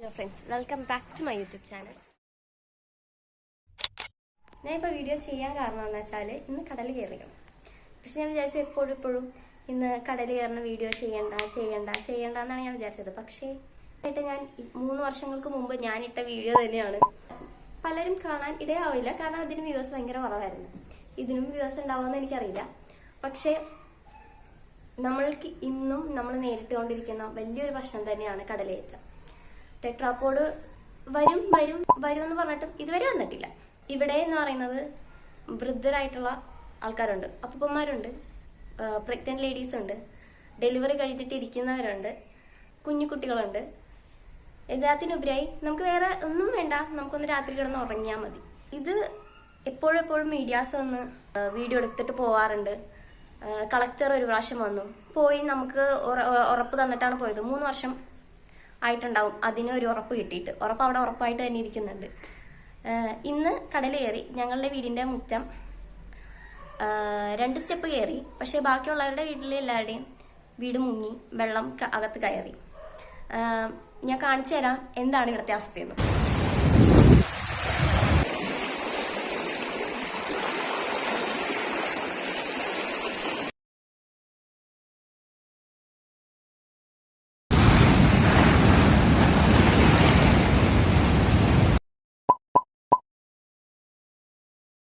Hello friends, welcome back to my YouTube channel. ഞാനിപ്പോൾ video ചെയ്യാൻ കാരണം എന്ന് വെച്ചാൽ ഇന്ന് കടൽ കയറിയാണ്. പക്ഷെ ഞാൻ വിചാരിച്ചു എപ്പോഴും ഇന്ന് കടൽ കയറുന്ന വീഡിയോ ചെയ്യണ്ട എന്നാണ് ഞാൻ വിചാരിച്ചത്. പക്ഷേ ഞാൻ 3 വർഷങ്ങൾക്ക് മുമ്പ് ഞാനിട്ട വീഡിയോ തന്നെയാണ് പലരും കാണാൻ ഇടയാവില്ല. കാരണം അതിന് വ്യൂവേഴ്സ് ഭയങ്കര കുറവായിരുന്നു. ഇതിനും വ്യൂവേഴ്സ് ഉണ്ടാവുമെന്ന് എനിക്കറിയില്ല. പക്ഷേ നമ്മൾക്ക് ഇന്നും നമ്മൾ നേരിട്ടുകൊണ്ടിരിക്കുന്ന വലിയൊരു പ്രശ്നം തന്നെയാണ് കടലേറ്റം. ടെട്രാപോഡ് വരും എന്ന് പറഞ്ഞിട്ടും ഇതുവരെ വന്നിട്ടില്ല. ഇവിടെ എന്ന് പറയുന്നത് വൃദ്ധരായിട്ടുള്ള ആൾക്കാരുണ്ട്, അപ്പൂപ്പന്മാരുണ്ട്, പ്രഗ്നന്റ് ലേഡീസ് ഉണ്ട്, ഡെലിവറി കഴിഞ്ഞിട്ട് ഇരിക്കുന്നവരുണ്ട്, കുഞ്ഞു കുട്ടികളുണ്ട്. എല്ലാത്തിനുപരിയായി നമുക്ക് വേറെ ഒന്നും വേണ്ട, നമുക്കൊന്ന് രാത്രി കിടന്ന് ഉറങ്ങിയാൽ മതി. ഇത് എപ്പോഴും മീഡിയാസ് വന്ന് വീഡിയോ എടുത്തിട്ട് പോവാറുണ്ട്. കളക്ടർ ഒരു പ്രാവശ്യം വന്നു പോയി, നമുക്ക് ഉറപ്പ് തന്നിട്ടാണ് പോയത്. 3 വർഷം ആയിട്ടുണ്ടാവും അതിന് ഒരു ഉറപ്പ് കിട്ടിയിട്ട്. ഉറപ്പ് അവിടെ ഉറപ്പായിട്ട് തന്നെ ഇരിക്കുന്നുണ്ട്. ഇന്ന് കടൽ കയറി. ഞങ്ങളുടെ വീടിന്റെ മുറ്റം 2 സ്റ്റെപ്പ് കയറി. പക്ഷെ ബാക്കിയുള്ളവരുടെ വീട്ടിൽ എല്ലാവരുടെയും വീട് മുങ്ങി, വെള്ളം അകത്ത് കയറി. ഞാൻ കാണിച്ചു തരാം എന്താണ് ഇവിടുത്തെ അവസ്ഥയെന്ന്.